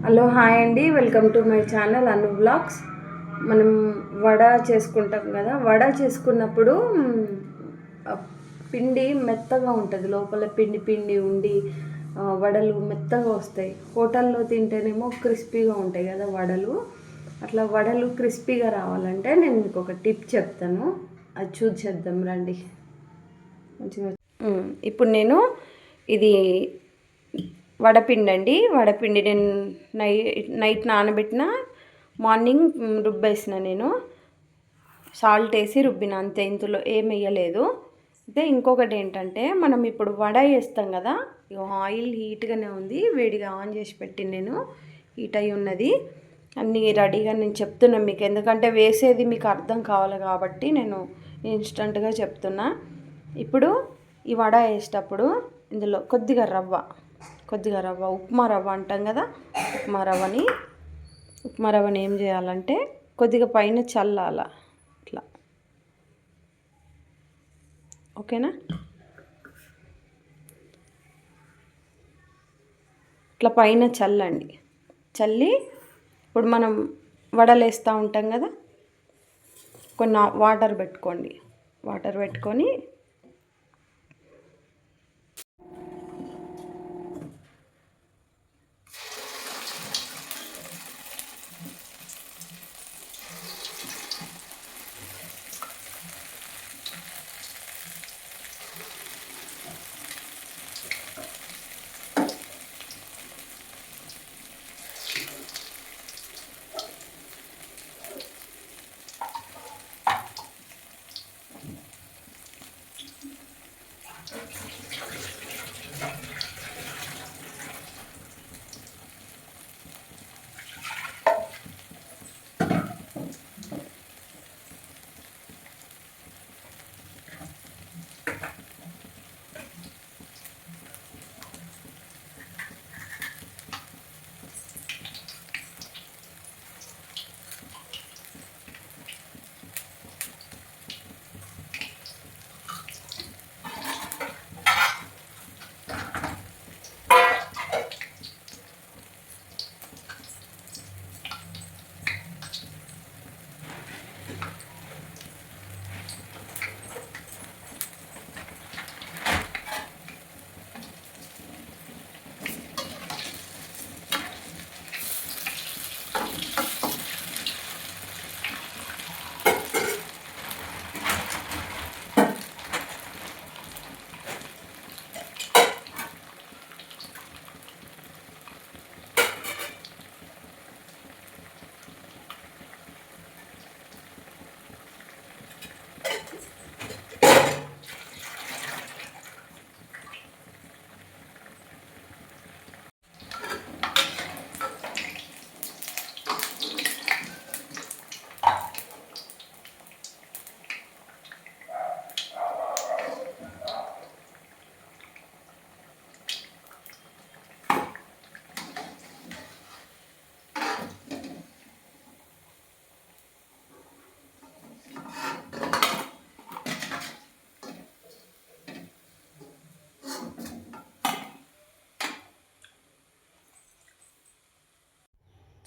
Hello hi అండి, welcome to my channel Anu blogs. మనం వడ చేసుకుంటాం కదా, వడ చేసుకున్నప్పుడు పిండి మెత్తగా ఉంటుంది, లోపల పిండి పిండి ఉండి వడలు మెత్తగా వస్తాయి. హోటల్లో తింటేనేమో క్రిస్పీగా ఉంటాయి కదా వడలు. అట్లా వడలు క్రిస్పీగా రావాలంటే నేను మీకు ఒక టిప్ చెప్తాను, అది చూసేద్దాం రండి. మంచిగా ఇప్పుడు నేను ఇది వడపిండి అండి. వడపిండి నేను నైట్ నానబెట్టిన, మార్నింగ్ రుబ్బేసిన. నేను సాల్ట్ వేసి రుబ్బిన అంతే, ఇందులో ఏం వేయలేదు. అయితే ఇంకొకటి ఏంటంటే, మనం ఇప్పుడు వడ వేస్తాం కదా, ఆయిల్ హీట్గానే ఉంది, వేడిగా ఆన్ చేసి పెట్టి నేను హీట్ అయి ఉన్నది. అన్నీ రెడీగా నేను చెప్తున్నాను మీకు, ఎందుకంటే వేసేది మీకు అర్థం కావాలి కాబట్టి నేను ఇన్స్టంట్గా చెప్తున్నా. ఇప్పుడు ఈ వడ వేసేటప్పుడు ఇందులో కొద్దిగా రవ్వ ఉప్మా రవ్వ అంటాం కదా, ఉప్మా రవ్వని ఏం చేయాలంటే కొద్దిగా పైన చల్లాల ఇట్లా, ఓకేనా. ఇట్లా పైన చల్లి ఇప్పుడు మనం వడలు వేస్తూ ఉంటాం కదా, కొన్ని వాటర్ పెట్టుకొని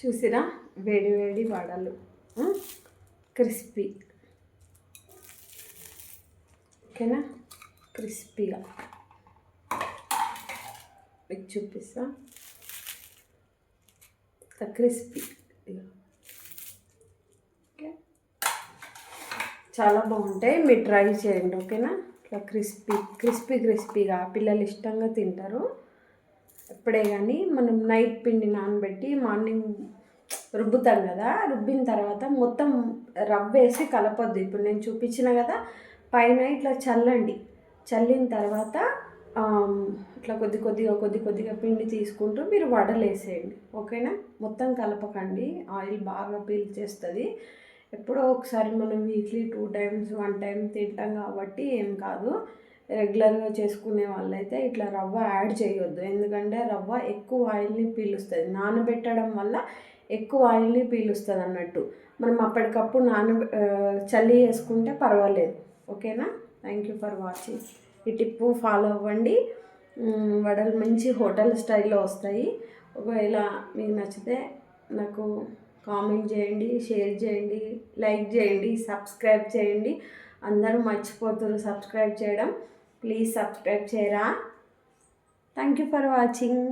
చూసిరా, వేడి వేడి వడలు క్రిస్పీ, ఓకేనా. క్రిస్పీగా మీకు చూపిస్తా, క్రిస్పీ, ఓకే. చాలా బాగుంటాయి, మీరు ట్రై చేయండి, ఓకేనా. ఇట్లా క్రిస్పీగా పిల్లలు ఇష్టంగా తింటారు. ఎప్పుడే కానీ మనం నైట్ పిండి నానబెట్టి మార్నింగ్ రుబ్బుతాం కదా, రుబ్బిన తర్వాత మొత్తం రవ్వ వేసి కలపొద్దు. ఇప్పుడు నేను చూపించిన కదా, పైన ఇట్లా చల్లిన తర్వాత ఇట్లా కొద్దిగా పిండి తీసుకుంటూ మీరు వడలు వేసేయండి, ఓకేనా. మొత్తం కలపకండి, ఆయిల్ బాగా పీల్చేస్తుంది. ఎప్పుడో ఒకసారి మనం వీక్లీ 2 times 1 time తింటాం కాబట్టి ఏం కాదు. రెగ్యులర్గా చేసుకునే వాళ్ళైతే ఇట్లా రవ్వ యాడ్ చేయొద్దు, ఎందుకంటే రవ్వ ఎక్కువ ఆయిల్ని పీలుస్తుంది. నానబెట్టడం వల్ల ఎక్కువ ఆయిల్ని పీలుస్తుంది అన్నట్టు. మనం అప్పటికప్పుడు చల్లి వేసుకుంటే పర్వాలేదు, ఓకేనా. Thank you for watching. ఈ టిప్పు ఫాలో అవ్వండి, వడలు మంచి హోటల్ స్టైల్లో వస్తాయి. ఒకవేళ మీకు నచ్చితే నాకు కామెంట్ చేయండి, షేర్ చేయండి, లైక్ చేయండి, సబ్స్క్రైబ్ చేయండి. అందరూ మర్చిపోతున్నారు సబ్స్క్రైబ్ చేయడం. ప్లీజ్ సబ్స్క్రైబ్ చేయరా. Thank you for watching.